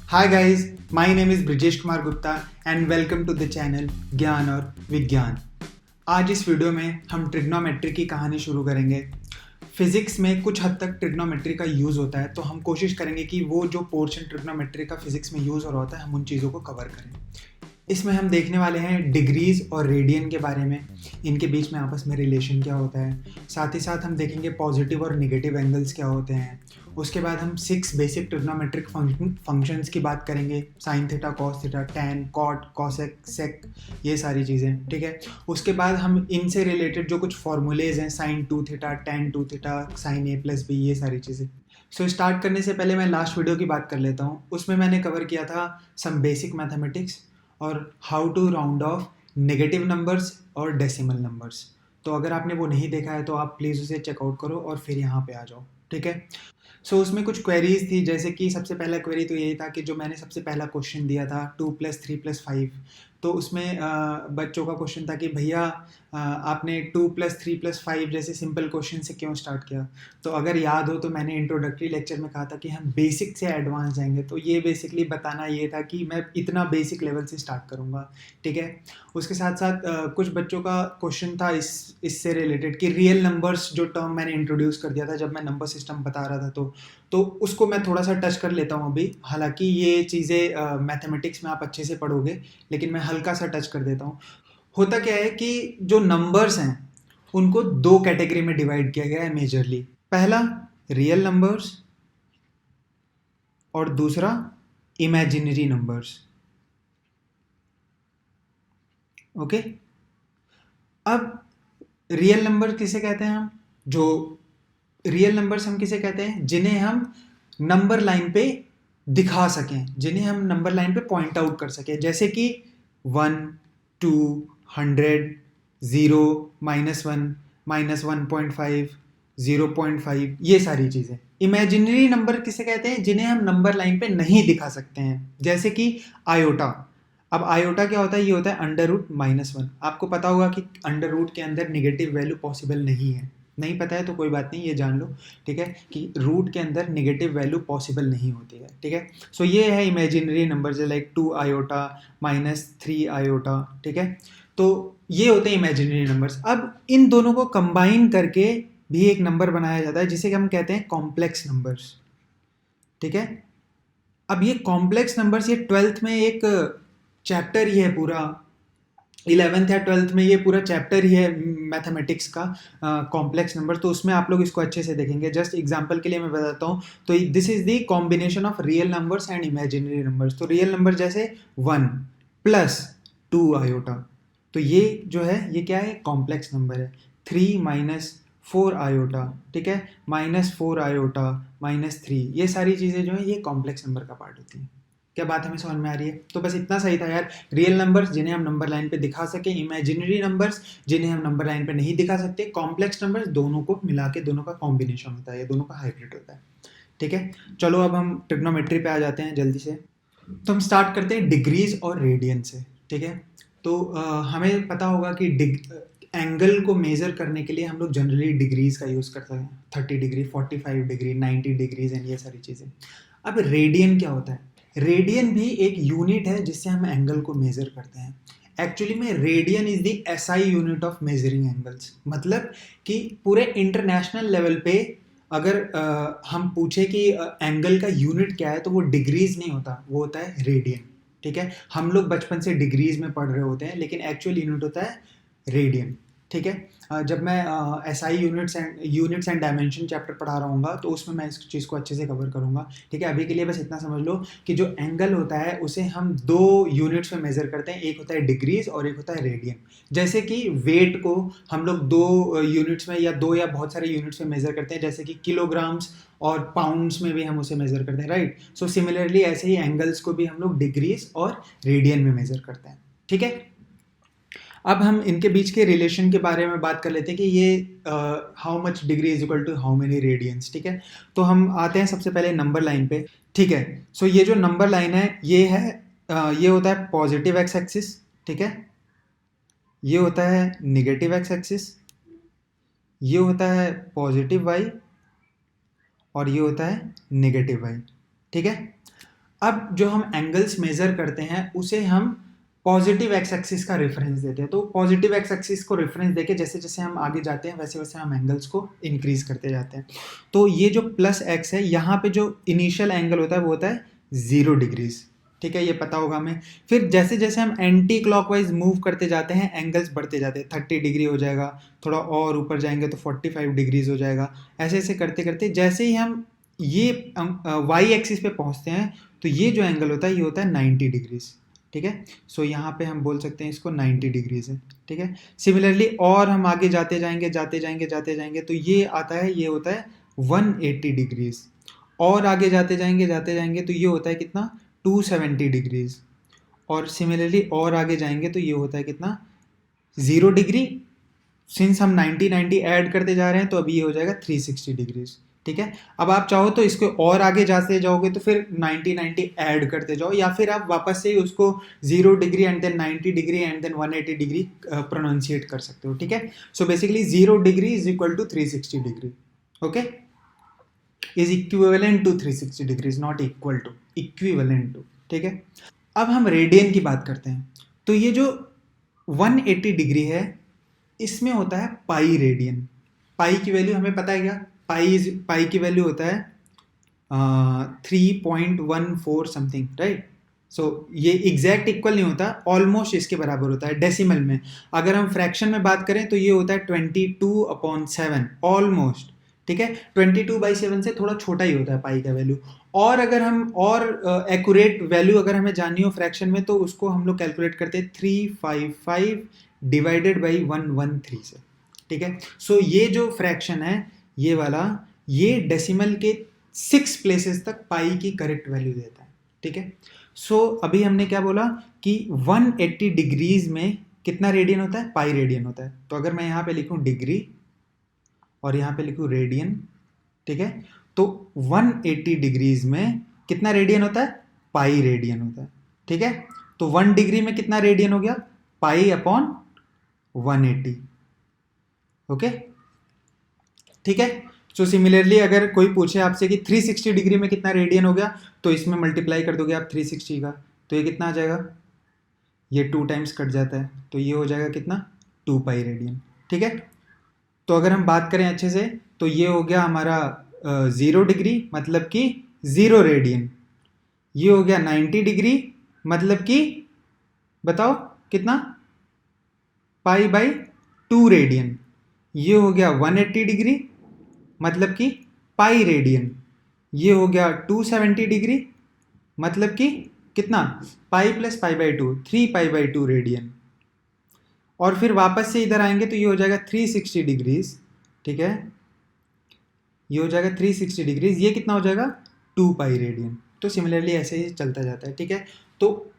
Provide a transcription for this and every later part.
Hi guys, my name is Brijesh Kumar Gupta and welcome to the channel ज्ञान और विज्ञान। आज इस वीडियो में हम ट्रिग्नोमेट्री की कहानी शुरू करेंगे। फिजिक्स में कुछ हद तक ट्रिग्नोमेट्री का यूज़ होता है, तो हम कोशिश करेंगे कि वो जो पोर्शन ट्रिग्नोमेट्री का फिजिक्स में यूज़ हो रहा होता है हम उन चीज़ों को कवर करें। इसमें हम देखने वाले हैं डिग्रीज़ और रेडियन के बारे में, इनके बीच में आपस में रिलेशन क्या होता है। साथ ही साथ हम देखेंगे पॉजिटिव और नेगेटिव एंगल्स क्या होते हैं। उसके बाद हम 6 बेसिक ट्रिग्नोमेट्रिक फंक्शंस की बात करेंगे, sine theta, cos theta, tan, cot, cosec, sec, ये सारी चीज़ें, ठीक है। उसके बाद हम इनसे रिलेटेड जो कुछ फॉर्मूलेज हैं, sine 2 theta, tan 2 theta, sine A plus B, ये सारी चीज़ें। सो स्टार्ट करने से पहले मैं लास्ट वीडियो की बात कर लेता हूँ। उसमें मैंने कवर किया था सम बेसिक मैथमेटिक्स और how to round off negative numbers और डेसिमल नंबर्स। तो अगर आपने वो नहीं देखा है तो आप प्लीज़ उसे चेकआउट करो और फिर यहाँ पे आ जाओ, ठीक है। सो उसमें कुछ क्वेरीज थी, जैसे कि सबसे पहला क्वेरी तो यही था कि जो मैंने सबसे पहला क्वेश्चन दिया था 2 + 3 + 5, तो उसमें बच्चों का क्वेश्चन था कि भैया आपने 2 + 3 + 5 जैसे सिंपल क्वेश्चन से क्यों स्टार्ट किया। तो अगर याद हो तो मैंने इंट्रोडक्टरी लेक्चर में कहा था कि हम बेसिक से एडवांस जाएंगे, तो ये बेसिकली बताना ये था कि मैं इतना बेसिक लेवल से स्टार्ट करूँगा, ठीक है। उसके साथ साथ कुछ बच्चों का क्वेश्चन था इससे रिलेटेड कि रियल नंबर्स जो टर्म मैंने इंट्रोड्यूस कर दिया था जब मैं नंबर सिस्टम बता रहा था, तो उसको मैं थोड़ा सा टच कर लेता हूँ अभी। हालांकि ये चीज़ें मैथमेटिक्स में आप अच्छे से पढ़ोगे, लेकिन मैं हल्का सा टच कर देता हूँ। होता क्या है कि जो नंबर्स हैं उनको दो कैटेगरी में डिवाइड किया गया है मेजरली। पहला रियल नंबर्स और दूसरा इमेजिनरी नंबर्स, ओके। अब रियल नंबर किसे कहते हैं हम, जो रियल नंबर्स हम किसे कहते हैं जिन्हें हम नंबर लाइन पे दिखा सकें, जिन्हें हम नंबर लाइन पे पॉइंट आउट कर सकें, जैसे कि 1, 2, 100, 0, -1, -1.5, 0.5, ये सारी चीज़ें। इमेजिनरी नंबर किसे कहते हैं जिन्हें हम नंबर लाइन पे नहीं दिखा सकते हैं, जैसे कि आयोटा। अब आयोटा क्या होता है, ये होता है √-1। आपको पता होगा कि अंडर रूट के अंदर निगेटिव वैल्यू पॉसिबल नहीं है। नहीं पता है तो कोई बात नहीं, ये जान लो, ठीक है, कि रूट के अंदर निगेटिव वैल्यू पॉसिबल नहीं होती है, ठीक है। सो ये है imaginary number, like 2 iota, -3 iota, ठीक है। तो ये होते हैं इमेजिनरी नंबर्स। अब इन दोनों को कंबाइन करके भी एक नंबर बनाया जाता है जिसे हम कहते हैं कॉम्प्लेक्स नंबर्स, ठीक है। अब ये कॉम्प्लेक्स नंबर्स, ये 12th में एक चैप्टर ही है पूरा, 11th या 12th में ये पूरा चैप्टर ही है मैथमेटिक्स का, कॉम्प्लेक्स नंबर। तो उसमें आप लोग इसको अच्छे से देखेंगे। जस्ट एग्जांपल के लिए मैं बताता हूँ, तो this is the combination of real numbers and imaginary numbers. तो रियल नंबर जैसे 1 + 2 आयोटा, तो ये जो है ये क्या है, कॉम्प्लेक्स नंबर है। 3 - 4 आयोटा, ठीक है, -4 आयोटा, -3, ये सारी चीज़ें जो है ये कॉम्प्लेक्स नंबर का पार्ट होती हैं। क्या बात हमें समझ में आ रही है? तो बस इतना सही था यार। रियल नंबर्स जिन्हें हम नंबर लाइन पे दिखा सके, इमेजिनरी नंबर्स जिन्हें हम नंबर लाइन पे नहीं दिखा सकते, कॉम्प्लेक्स नंबर्स दोनों को मिला के दोनों का कॉम्बिनेशन होता है, ये दोनों का हाइब्रिड होता है, ठीक है। चलो अब हम ट्रिग्नोमेट्री पे आ जाते हैं जल्दी से। तो हम स्टार्ट करते हैं डिग्रीज और रेडियन से, ठीक है। तो हमें पता होगा कि एंगल को मेजर करने के लिए हम लोग जनरली डिग्रीज का यूज़ करते हैं, 30 डिग्री, 45 डिग्री, 90 डिग्रीज एंड ये सारी चीज़ें। अब रेडियन क्या होता है? रेडियन भी एक यूनिट है जिससे हम एंगल को मेजर करते हैं। एक्चुअली में radian is the SI unit of measuring angles. मतलब कि पूरे इंटरनेशनल लेवल पे अगर हम पूछे कि एंगल का यूनिट क्या है, तो वो डिग्रीज नहीं होता, वो होता है रेडियन, ठीक है। हम लोग बचपन से डिग्रीज में पढ़ रहे होते हैं, लेकिन एक्चुअल यूनिट होता है रेडियन, ठीक है। जब मैं SI units and dimension chapter पढ़ा रहा हूँ तो उसमें मैं इस चीज़ को अच्छे से कवर करूँगा, ठीक है। अभी के लिए बस इतना समझ लो कि जो एंगल होता है उसे हम दो यूनिट्स में मेजर करते हैं, एक होता है डिग्रीज और एक होता है रेडियन। जैसे कि वेट को हम लोग दो यूनिट्स में या दो या बहुत सारे यूनिट्स में मेजर करते हैं, जैसे कि किलोग्राम्स और पाउंड्स में भी हम उसे मेजर करते हैं, राइट। सो सिमिलरली ऐसे ही एंगल्स को भी हम लोग डिग्रीज और रेडियन में मेजर करते हैं, ठीक है। अब हम इनके बीच के रिलेशन के बारे में बात कर लेते हैं कि ये how much degree is equal to how many radians, ठीक है। तो हम आते हैं सबसे पहले नंबर लाइन पे, ठीक है। सो ये जो नंबर लाइन है ये है ये होता है पॉजिटिव एक्स एक्सिस, ठीक है। ये होता है निगेटिव एक्स एक्सिस, ये होता है पॉजिटिव वाई और ये होता है नेगेटिव वाई, ठीक है। अब जो हम एंगल्स मेजर करते हैं उसे हम पॉजिटिव एक्स एक्सिस का रेफरेंस देते हैं। तो पॉजिटिव एक्स एक्सिस को रेफरेंस देके जैसे जैसे हम आगे जाते हैं वैसे वैसे हम एंगल्स को इंक्रीज करते जाते हैं। तो ये जो प्लस एक्स है, यहाँ पे जो इनिशियल एंगल होता है वो होता है 0 डिग्रीज, ठीक है, ये पता होगा हमें। फिर जैसे जैसे हम एंटी क्लॉकवाइज मूव करते जाते हैं एंगल्स बढ़ते जाते हैं, 30 डिग्री हो जाएगा, थोड़ा और ऊपर जाएंगे तो 45 डिग्रीज हो जाएगा। ऐसे ऐसे करते करते जैसे ही हम ये वाई एक्सिस पे पहुंचते हैं तो ये जो एंगल होता है ये होता है 90 डिग्रीज, ठीक है। सो यहाँ पे हम बोल सकते हैं इसको 90 डिग्रीज है, ठीक है। सिमिलरली और हम आगे जाते जाएंगे जाते जाएंगे जाते जाएंगे तो ये आता है, ये होता है 180 डिग्रीज। और आगे जाते जाएंगे तो ये होता है कितना, 270 डिग्रीज। और सिमिलरली और आगे जाएंगे तो ये होता है कितना, 0 डिग्री। सिंस हम 90 90 ऐड करते जा रहे हैं तो अभी ये हो जाएगा 360 डिग्रीज, ठीक है। अब आप चाहो तो इसको और आगे जाते जाओगे तो फिर 90 90 ऐड करते जाओ, या फिर आप वापस से उसको 0 degree and then 90 degree and then 180 degree pronunciate कर सकते हो, ठीक है। So basically 0 degree is equal to 360 degree, okay, is equivalent to 360 degrees, not equal to, equivalent to, ठीक है। अब हम रेडियन की बात करते हैं। तो ये जो 180 डिग्री है इसमें होता है पाई रेडियन। पाई की वैल्यू हमें पता है क्या, पाई की वैल्यू होता है 3.14 समथिंग, राइट। सो ये एग्जैक्ट इक्वल नहीं होता, ऑलमोस्ट इसके बराबर होता है डेसिमल में। अगर हम फ्रैक्शन में बात करें तो ये होता है 22/7, ऑलमोस्ट, ठीक है। 22/7 से थोड़ा छोटा ही होता है पाई का वैल्यू। और अगर हम और एक्यूरेट वैल्यू अगर हमें जाननी हो फ्रैक्शन में तो उसको हम लोग कैलकुलेट करते हैं 355 डिवाइडेड बाई 113 से, ठीक है। सो ये जो फ्रैक्शन है ये वाला, ये डेसिमल के 6 प्लेसेस तक पाई की करेक्ट वैल्यू देता है, ठीक है। सो अभी हमने क्या बोला कि 180 डिग्रीज में कितना रेडियन होता है, पाई रेडियन होता है। तो अगर मैं यहाँ पे लिखूँ डिग्री और यहाँ पे लिखूँ रेडियन, ठीक है, तो 180 डिग्रीज में कितना रेडियन होता है, पाई रेडियन होता है, ठीक है। तो 1 डिग्री में कितना रेडियन हो गया, पाई अपॉन 180, ओके, ठीक है। सो सिमिलरली अगर कोई पूछे आपसे कि 360 डिग्री में कितना रेडियन हो गया तो इसमें मल्टीप्लाई कर दोगे आप 360 का, तो ये कितना आ जाएगा, ये 2 टाइम्स कट जाता है तो ये हो जाएगा कितना, 2 पाई रेडियन, ठीक है। तो अगर हम बात करें अच्छे से तो ये हो गया हमारा 0 डिग्री मतलब कि 0 रेडियन। ये हो गया 90 डिग्री मतलब कि बताओ कितना, पाई बाई 2 रेडियन। ये हो गया 180 डिग्री मतलब कि पाई रेडियन। ये हो गया 270 डिग्री मतलब कि कितना, pi plus pi by 2, 3 pi by 2 radian. और फिर वापस से इधर आएंगे तो ये हो जाएगा 360 डिग्रीज, ठीक है, ये हो जाएगा 360 डिग्रीज। ये कितना हो जाएगा, 2 पाई रेडियन। तो सिमिलरली ऐसे ही चलता जाता है, ठीक है। तो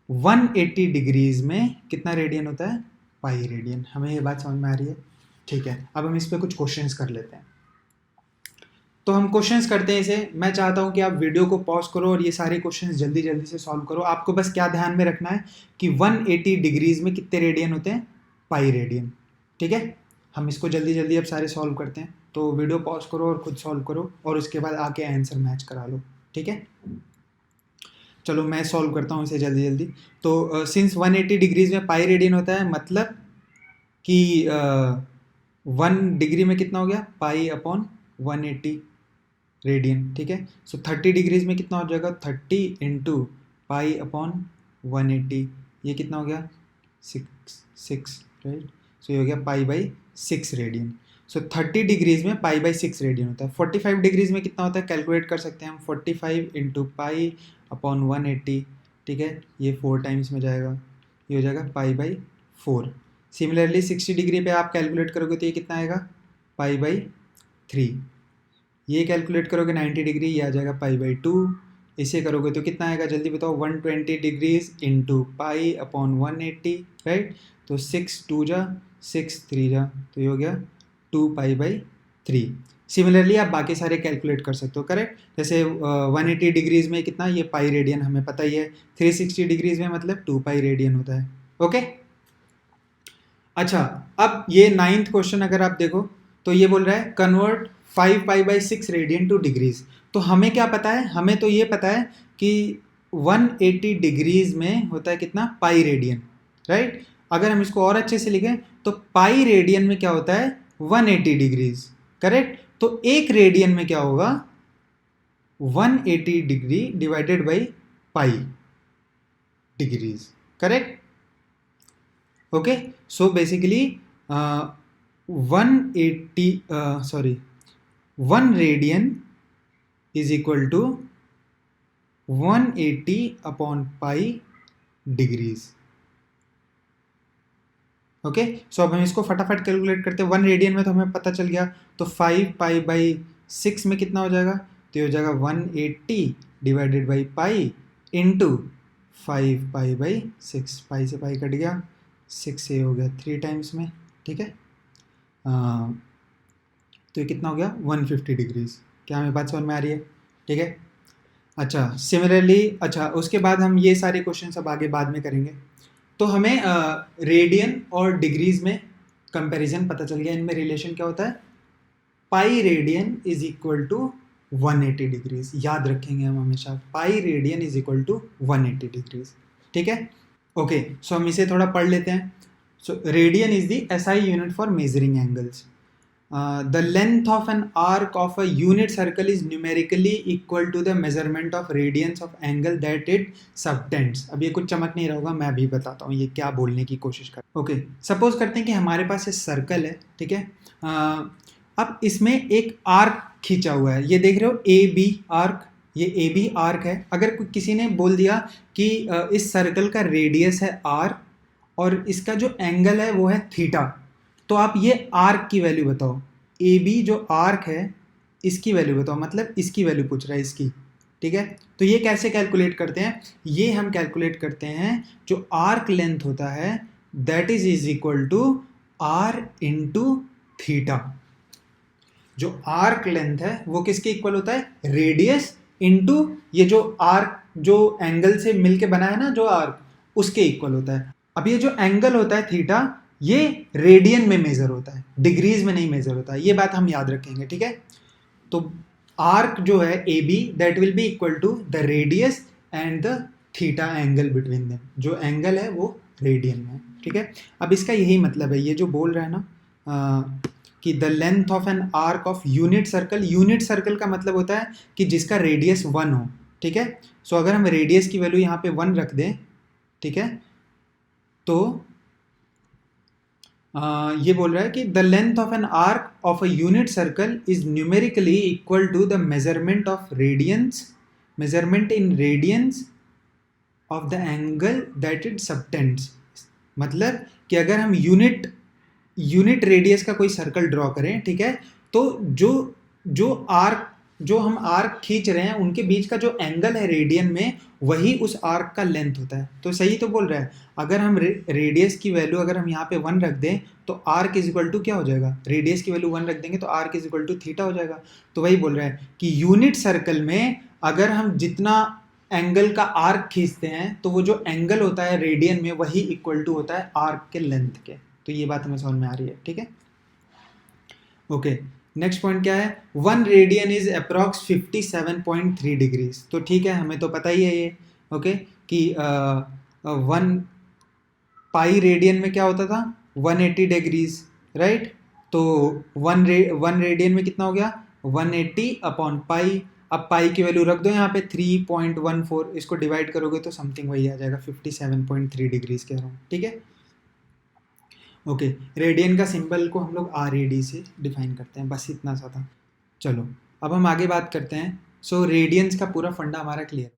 180 डिग्रीज में कितना रेडियन होता है, पाई रेडियन। हमें ये बात समझ में आ रही है, ठीक है। अब हम इस पर कुछ क्वेश्चंस कर लेते हैं। तो हम क्वेश्चंस करते हैं इसे। मैं चाहता हूं कि आप वीडियो को पॉज करो और ये सारे क्वेश्चंस जल्दी जल्दी से सॉल्व करो। आपको बस क्या ध्यान में रखना है कि 180 डिग्रीज में कितने रेडियन होते हैं, पाई रेडियन, ठीक है। हम इसको जल्दी जल्दी अब सारे सॉल्व करते हैं। तो वीडियो पॉज करो और खुद सॉल्व करो और उसके बाद आके आंसर मैच करा लो, ठीक है। चलो मैं सॉल्व करता हूँ इसे जल्दी जल्दी। तो सिंस 180 डिग्रीज में पाई रेडियन होता है मतलब कि 1 डिग्री में कितना हो गया, पाई अपॉन 180 रेडियन, ठीक है। सो 30 डिग्रीज में कितना हो जाएगा, 30 इंटू पाई अपॉन 180, ये कितना हो गया, 6, राइट। सो ये हो गया pi by 6 radian. So 30 degrees में पाई बाई 6 रेडियन होता है। 45 डिग्रीज में कितना होता है, कैलकुलेट कर सकते हैं हम, 45 इंटू पाई अपॉन 180, ठीक है, ये 4 टाइम्स में जाएगा, ये हो जाएगा पाई बाई 4। सिमिलरली 60 डिग्री पे आप कैलकुलेट करोगे तो ये कितना आएगा, पाई बाई 3। ये कैलकुलेट करोगे 90 डिग्री, ये आ जाएगा पाई बाई 2। इसे करोगे तो कितना आएगा, जल्दी बताओ, 120 degrees into pi upon 180, right. तो 6 2 जा 6 3 जा, तो ये हो गया 2 पाई बाई 3। सिमिलरली आप बाकी सारे कैलकुलेट कर सकते हो, करेक्ट। जैसे 180 डिग्रीज में कितना, ये पाई रेडियन हमें पता ही है, 360 डिग्रीज में मतलब 2 पाई रेडियन होता है, ओके। अच्छा, अब ये 9th क्वेश्चन अगर आप देखो तो ये बोल रहा है कन्वर्ट 5π/6 रेडियन टू डिग्रीज। तो हमें क्या पता है, हमें तो ये पता है कि 180 डिग्रीज में होता है कितना, पाई रेडियन, राइट। अगर हम इसको और अच्छे से लिखें तो पाई रेडियन में क्या होता है, 180 डिग्रीज, करेक्ट। तो एक रेडियन में क्या होगा, 180 degree divided by pi degrees, correct. Okay, so basically 1 radian is equal to 180 upon pi degrees. Okay, so अब हम इसको फटाफट कैलकुलेट करते हैं। 1 रेडियन में तो हमें पता चल गया, तो 5π/6 में कितना हो जाएगा, तो ये हो जाएगा 180 डिवाइडेड बाई पाई इंटू 5π/6, पाई से पाई कट गया, 6 से हो गया 3 टाइम्स में, ठीक है। तो ये कितना हो गया, 150 डिग्रीज। क्या हमें बात समझ में आ रही है, ठीक है। अच्छा, सिमिलरली, अच्छा उसके बाद हम ये सारे क्वेश्चन सब आगे बाद में करेंगे। तो हमें रेडियन और डिग्रीज में कंपैरिजन पता चल गया, इनमें रिलेशन क्या होता है, pi radian is equal to 180 degrees. याद रखेंगे हम हमेशा, pi radian is equal to 180 degrees, ठीक है। ओके, सो हम इसे थोड़ा पढ़ लेते हैं। So radian is the SI unit for measuring angles. The length of an arc of a unit circle is numerically equal to the measurement of radians of angle that it subtends। अब ये कुछ चमक नहीं रहा होगा, मैं भी बताता हूँ ये क्या बोलने की कोशिश कर। ओके, सपोज करते हैं कि हमारे पास ये सर्कल है, ठीक है। अब इसमें एक आर्क खींचा हुआ है, ये देख रहे हो ए बी आर्क, ये ए बी आर्क है। अगर किसी ने बोल दिया कि इस सर्कल का रेडियस है आर और इसका जो एंगल है वो है थीटा, तो आप ये आर्क की वैल्यू बताओ, ए बी जो आर्क है इसकी वैल्यू बताओ, मतलब इसकी वैल्यू पूछ रहा है इसकी, ठीक है। तो ये कैसे कैलकुलेट करते हैं, ये हम कैलकुलेट करते हैं जो आर्क लेंथ होता है that is equal to R into theta. जो आर्क लेंथ है वो किसके इक्वल होता है, रेडियस इंटू ये जो आर्क जो एंगल से मिलके बना है ना जो आर्क, उसके इक्वल होता है। अब ये जो एंगल होता है थीटा, ये रेडियन में मेजर होता है, डिग्रीज में नहीं मेजर होता है, ये बात हम याद रखेंगे, ठीक है। तो आर्क जो है A B that will be equal to the radius and the theta angle between them, जो एंगल है वो रेडियन में, ठीक है। अब इसका यही मतलब है, ये जो बोल रहा है ना कि the length of an arc of unit circle, unit circle का मतलब होता है कि जिसका रेडियस 1 हो, ठीक है। सो अगर हम रेडियस की वैल्यू यहाँ पे 1 रख दें, ठीक है, तो ये बोल रहा है कि the length of an arc of a unit circle is numerically equal to the measurement of radians, measurement in radians of the angle that it subtends. मतलब कि अगर हम यूनिट रेडियस का कोई सर्कल ड्रॉ करें, ठीक है, तो जो हम आर्क खींच रहे हैं उनके बीच का जो एंगल है रेडियन में, वही उस आर्क का लेंथ होता है। तो सही तो बोल रहा है, अगर हम रेडियस की वैल्यू अगर हम यहाँ पे 1 रख दें तो आर्क इज इक्वल टू क्या हो जाएगा, रेडियस की वैल्यू 1 रख देंगे तो arc is equal to theta हो जाएगा। तो वही बोल रहा है कि यूनिट सर्कल में अगर हम जितना एंगल का आर्क खींचते हैं तो वो जो एंगल होता है रेडियन में वही इक्वल टू होता है आर्क के लेंथ के। तो ये बात हमें समझ में आ रही है, ठीक है। ओके, नेक्स्ट पॉइंट क्या है, 1 रेडियन इज अप्रॉक्स 57.3 डिग्रीज। तो ठीक है, हमें तो पता ही है ये, ओके, कि 1 पाई रेडियन में क्या होता था, 180 डिग्रीज, राइट। तो 1 रेडियन में कितना हो गया, 180 अपॉन पाई। अब पाई की वैल्यू रख दो यहाँ पे 3.14, इसको डिवाइड करोगे तो समथिंग वही आ जाएगा, 57.3 डिग्रीज कह रहा हूँ, ठीक है। ओके, रेडियन का सिंबल को हम लोग RAD से डिफाइन करते हैं, बस इतना सा था। चलो अब हम आगे बात करते हैं। सो रेडियंस का पूरा फंडा हमारा क्लियर।